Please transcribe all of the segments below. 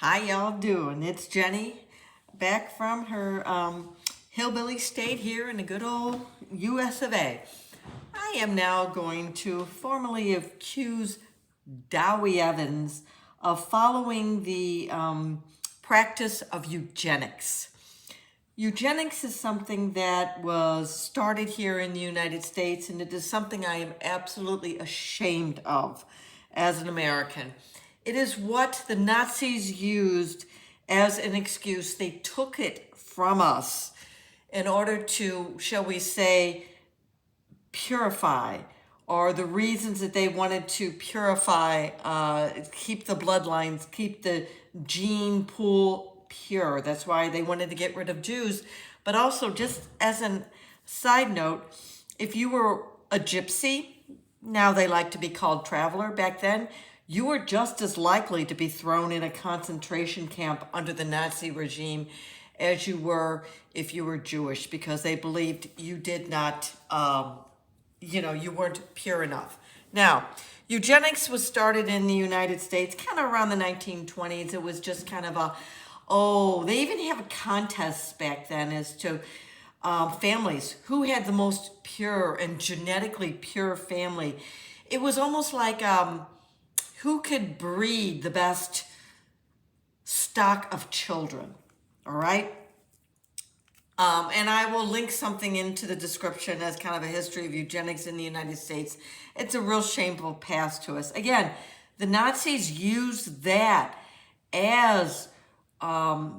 How y'all doing? It's Jenny back from her hillbilly state here in the good old US of A. I am now going to formally accuse Dowie Evans of following the practice of eugenics. Eugenics is something that was started here in the United States, and it is something I am absolutely ashamed of as an American. It is what the Nazis used as an excuse. They took it from us in order to, shall we say, purify, or the reasons that they wanted to purify, keep the bloodlines, keep the gene pool pure. That's why they wanted to get rid of Jews. But also, just as a side note, if you were a gypsy, now they like to be called traveler, back then, you were just as likely to be thrown in a concentration camp under the Nazi regime as you were if you were Jewish, because they believed you did not, you weren't pure enough. Now, eugenics was started in the United States kind of around the 1920s. It was just kind of they even have a contest back then as to families who had the most pure and genetically pure family. It was almost like who could breed the best stock of children, all right? And I will link something into the description as kind of a history of eugenics in the United States. It's a real shameful past to us. Again, the Nazis used that as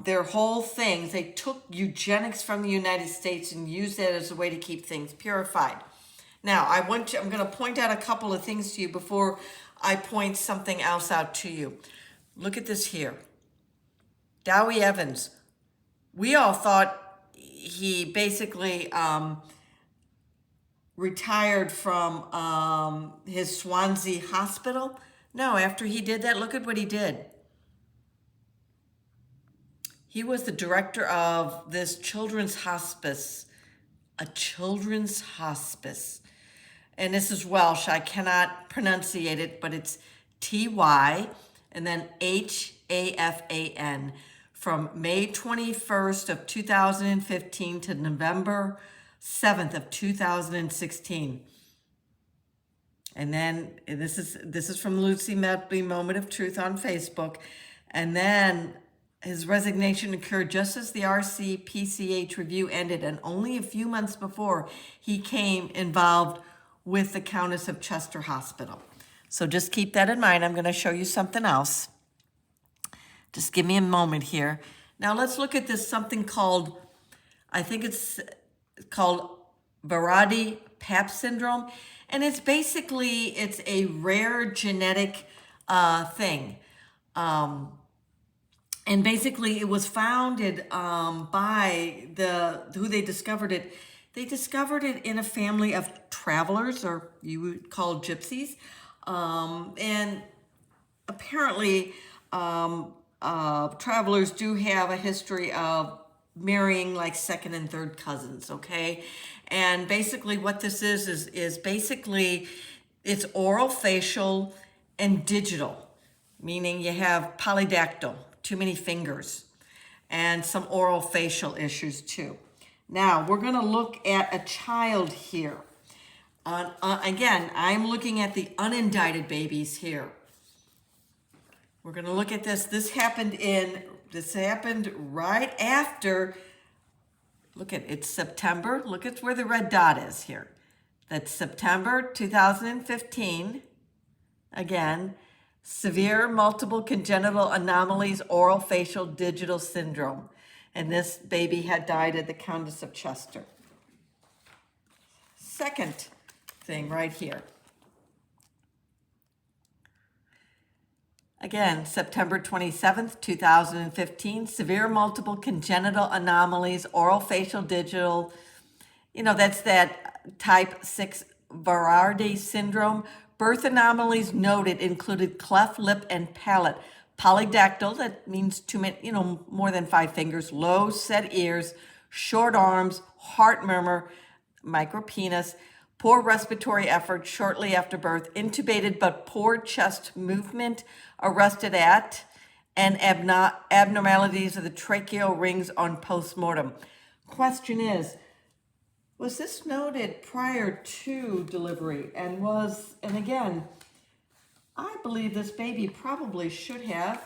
their whole thing. They took eugenics from the United States and used that as a way to keep things purified. Now, I'm going to point out a couple of things to you before I point something else out to you. Look at this here. Dowie Evans. We all thought he basically retired from his Swansea hospital. No, after he did that, look at what he did. He was the director of this children's hospice, a children's hospice. And this is Welsh. I cannot pronunciate it, but it's T-Y and then H-A-F-A-N from May 21st of 2015 to November 7th of 2016. And then this is from Lucy Letby Moment of Truth on Facebook. And then his resignation occurred just as the RCPCH review ended, and only a few months before he came involved with the Countess of Chester Hospital. So just keep that in mind. I'm going to show you something else. Just give me a moment here. Now let's look at this, something called, I think it's called Baradi-Pap syndrome. And it's basically, it's a rare genetic thing. And basically it was founded by who they discovered it. They discovered it in a family of travelers, or you would call gypsies. And apparently travelers do have a history of marrying like second and third cousins, okay? And basically what this is basically it's oral, facial, and digital, meaning you have polydactyl, too many fingers, and some oral facial issues too. Now, we're going to look at a child here. Again, I'm looking at the unindicted babies here. We're going to look at this. This happened right after, look at, it's September. Look at where the red dot is here. That's September 2015. Again, severe multiple congenital anomalies, oral facial digital syndrome. And this baby had died at the Countess of Chester. Second thing right here. Again, September 27th, 2015, severe multiple congenital anomalies, oral facial digital, that's that type 6 Varardi syndrome. Birth anomalies noted included cleft lip and palate, polydactyl, that means more than 5 fingers, low set ears, short arms, heart murmur, micropenis, poor respiratory effort shortly after birth, intubated but poor chest movement, arrested at and abnormalities of the tracheal rings on postmortem. Question is, was this noted prior to delivery? And again, I believe this baby probably should have,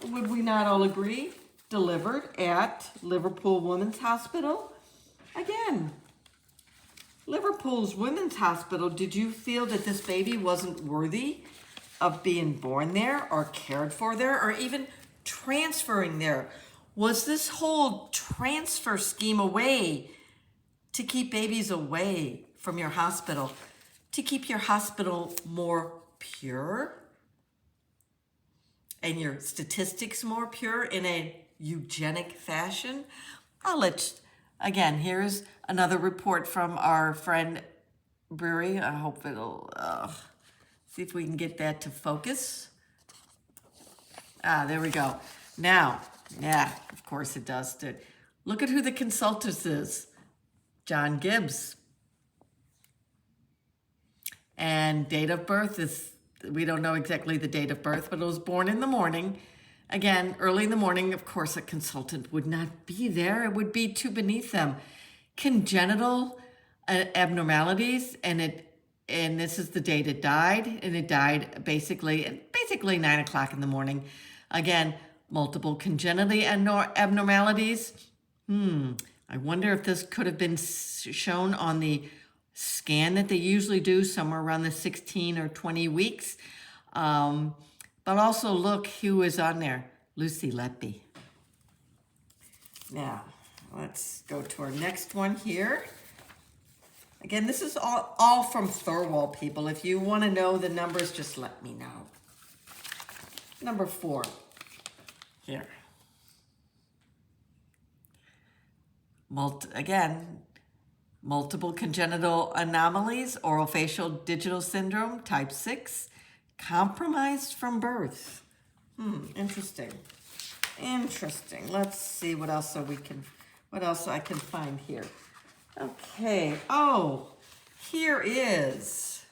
would we not all agree, delivered at Liverpool Women's Hospital? Again, Liverpool's Women's Hospital, did you feel that this baby wasn't worthy of being born there or cared for there or even transferring there? Was this whole transfer scheme a way to keep babies away from your hospital, to keep your hospital more pure and your statistics more pure in a eugenic fashion? Again, here's another report from our friend Brewery. I hope it'll, see if we can get that to focus. There we go. Now, yeah, of course it does. Look at who the consultant is. John Gibbs. And date of birth is, we don't know exactly the date of birth, but it was born in the morning. Again, early in the morning, of course, a consultant would not be there. It would be too beneath them. Congenital abnormalities, and this is the date it died, and it died basically 9 o'clock in the morning. Again, multiple congenital abnormalities. I wonder if this could have been shown on the scan that they usually do somewhere around the 16 or 20 weeks. But also look who is on there, Lucy Letby. Now, let's go to our next one here. Again, this is all from Thirlwall, people. If you want to know the numbers, just let me know. Number 4, here. Multiple congenital anomalies, orophacial digital syndrome, type 6, compromised from birth. Interesting. Let's see what else I can find here. Okay. Oh, here is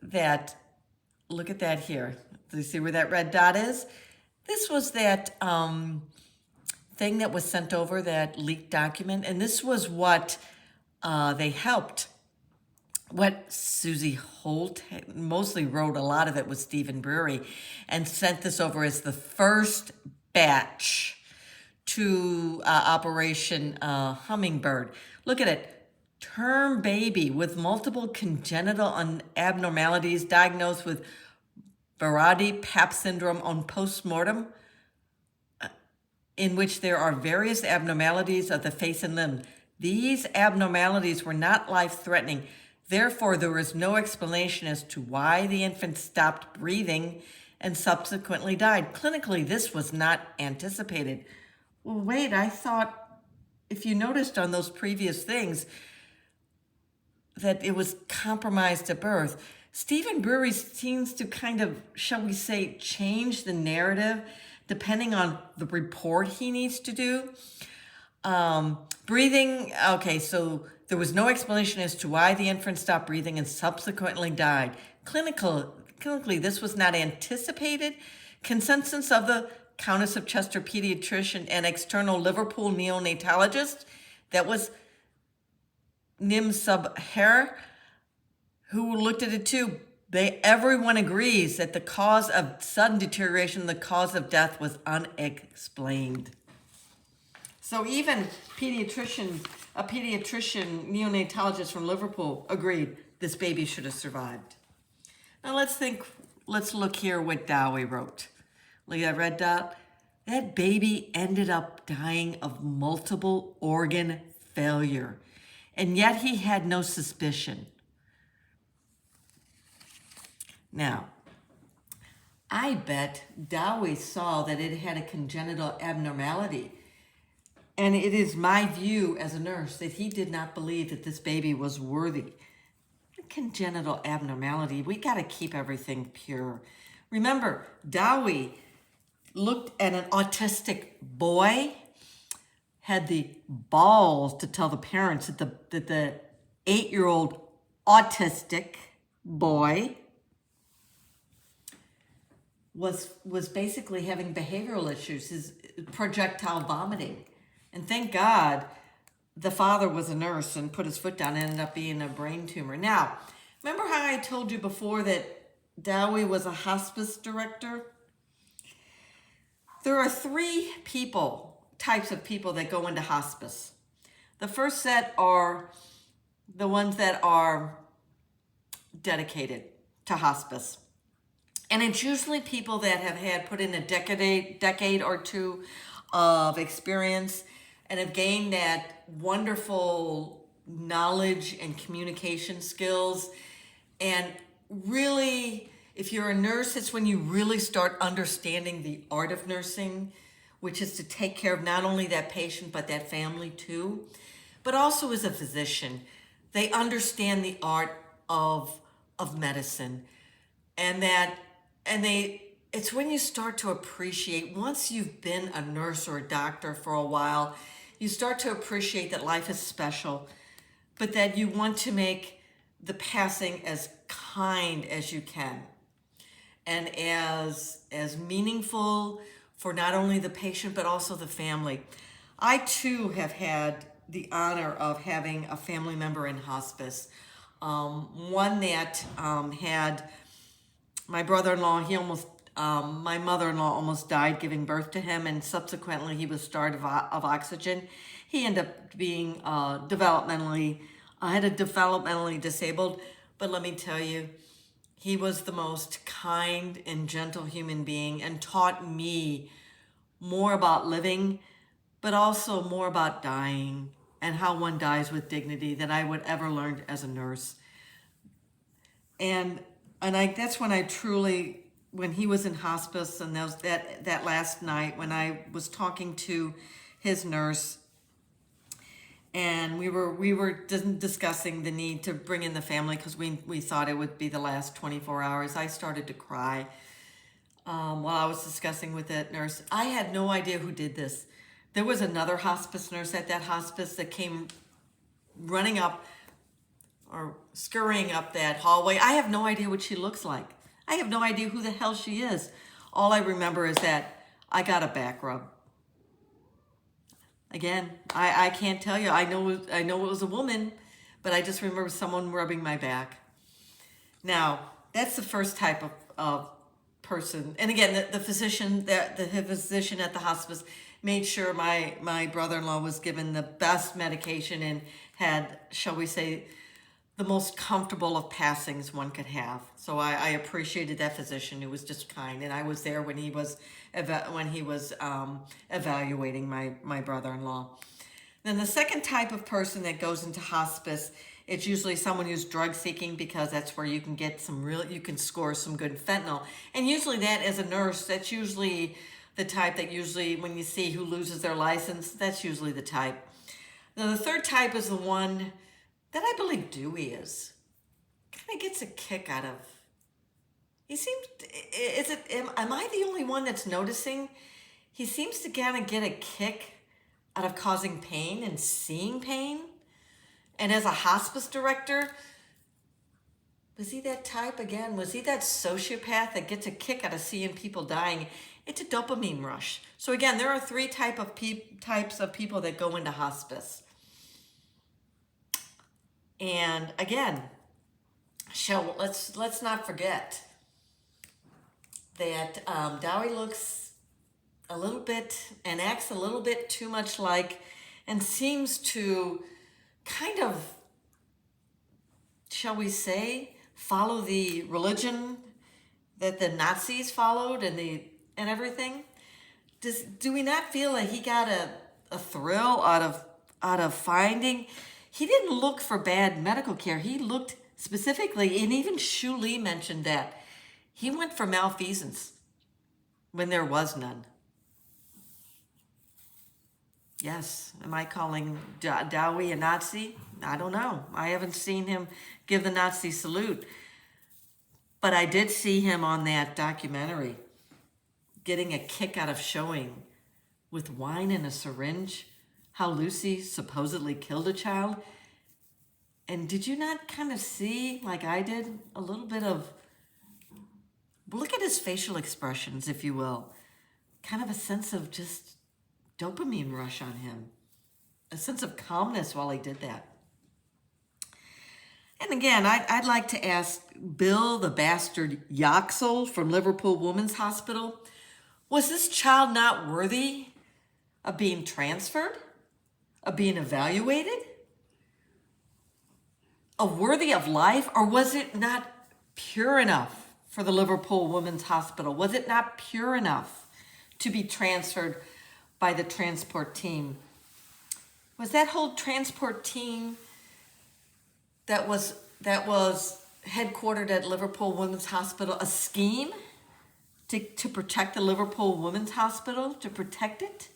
that. Look at that here. Do you see where that red dot is? This was that thing that was sent over, that leaked document, and this was what they helped. What Susie Holt mostly wrote, a lot of it was Stephen Brewery, and sent this over as the first batch to Operation Hummingbird. Look at it. Term baby with multiple congenital abnormalities diagnosed with Baradi-Pap syndrome on postmortem, in which there are various abnormalities of the face and limb. These abnormalities were not life-threatening. Therefore, there was no explanation as to why the infant stopped breathing and subsequently died. Clinically, this was not anticipated. Well, wait, I thought, if you noticed on those previous things, that it was compromised at birth. Stephen Brewery seems to kind of, shall we say, change the narrative depending on the report he needs to do. Breathing, okay, so there was no explanation as to why the infant stopped breathing and subsequently died. Clinically, this was not anticipated. Consensus of the Countess of Chester pediatrician and external Liverpool neonatologist, that was Nim Subher, who looked at it too. Everyone agrees that the cause of sudden deterioration, the cause of death, was unexplained. So even a pediatrician neonatologist from Liverpool agreed this baby should have survived. Now let's look here what Dowie wrote. Look at that red dot. That baby ended up dying of multiple organ failure, and yet he had no suspicion. Now, I bet Dowie saw that it had a congenital abnormality. And it is my view as a nurse that he did not believe that this baby was worthy. A congenital abnormality, we got to keep everything pure. Remember, Dowie looked at an autistic boy, had the balls to tell the parents that the 8-year-old autistic boy was basically having behavioral issues, his projectile vomiting. And thank God the father was a nurse and put his foot down and ended up being a brain tumor. Now, remember how I told you before that Dowie was a hospice director? There are three types of people that go into hospice. The first set are the ones that are dedicated to hospice. And it's usually people that have had put in a decade or two of experience and have gained that wonderful knowledge and communication skills. And really, if you're a nurse, it's when you really start understanding the art of nursing, which is to take care of not only that patient, but that family too. But also as a physician, they understand the art of medicine. It's when you start to appreciate, once you've been a nurse or a doctor for a while, you start to appreciate that life is special, but that you want to make the passing as kind as you can and as meaningful for not only the patient but also the family. I too have had the honor of having a family member in hospice. One that had my brother-in-law, my mother-in-law almost died giving birth to him, and subsequently he was starved of oxygen. He ended up being developmentally disabled, but let me tell you, he was the most kind and gentle human being and taught me more about living, but also more about dying and how one dies with dignity than I would ever learn as a nurse. And that's when I truly, when he was in hospice, and that last night when I was talking to his nurse, and we were discussing the need to bring in the family because we thought it would be the last 24 hours. I started to cry while I was discussing with that nurse. I had no idea who did this. There was another hospice nurse at that hospice that came running up or scurrying up that hallway. I have no idea what she looks like. I have no idea who the hell she is. All I remember is that I got a back rub. Again, I can't tell you. I know it was a woman, but I just remember someone rubbing my back. Now, that's the first type of person. And again, the physician at the hospice made sure my brother-in-law was given the best medication and had, shall we say, the most comfortable of passings one could have. So I appreciated that physician who was just kind, and I was there when he was evaluating my brother-in-law. Then the second type of person that goes into hospice, it's usually someone who's drug seeking, because that's where you can get you can score some good fentanyl. And usually that, as a nurse, that's usually the type that usually when you see who loses their license, that's usually the type. Now the third type is the one that I believe Dewey is. Kind of gets a kick out of. He seems, am I the only one that's noticing? He seems to kind of get a kick out of causing pain and seeing pain. And as a hospice director, was he that type again? Was he that sociopath that gets a kick out of seeing people dying? It's a dopamine rush. So again, there are three types of people that go into hospice. And again, let's not forget that Dowie looks a little bit and acts a little bit too much like, and seems to kind of, shall we say, follow the religion that the Nazis followed and everything. Do we not feel like he got a thrill out of finding? He didn't look for bad medical care. He looked specifically, and even Shu Li mentioned that, he went for malfeasance when there was none. Yes, am I calling Dowie a Nazi? I don't know. I haven't seen him give the Nazi salute. But I did see him on that documentary getting a kick out of showing with wine in a syringe how Lucy supposedly killed a child. And did you not kind of see, like I did, a little bit of look at his facial expressions, if you will. Kind of a sense of just dopamine rush on him. A sense of calmness while he did that. And again, I'd like to ask Bill the Bastard Yoxel from Liverpool Women's Hospital, was this child not worthy of being transferred? Of being evaluated? Worthy of life? Or was it not pure enough for the Liverpool Women's Hospital? Was it not pure enough to be transferred by the transport team? Was that whole transport team that was headquartered at Liverpool Women's Hospital a scheme to protect the Liverpool Women's Hospital, to protect it,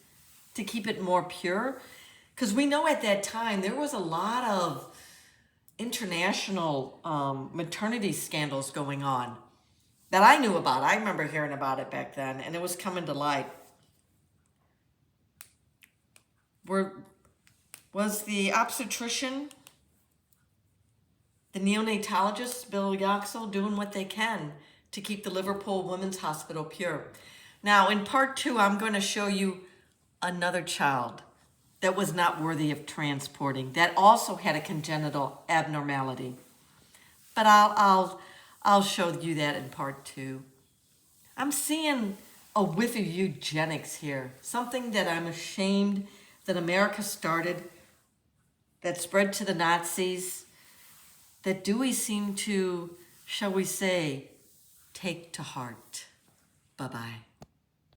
to keep it more pure? Because we know at that time there was a lot of international maternity scandals going on that I knew about. I remember hearing about it back then, and it was coming to light. Was the obstetrician, the neonatologist, Bill Yoxel, doing what they can to keep the Liverpool Women's Hospital pure? Now, in part 2, I'm going to show you another child that was not worthy of transporting, that also had a congenital abnormality. But I'll show you that in part 2. I'm seeing a whiff of eugenics here, something that I'm ashamed that America started, that spread to the Nazis, that Dewey seemed to, shall we say, take to heart. Bye-bye.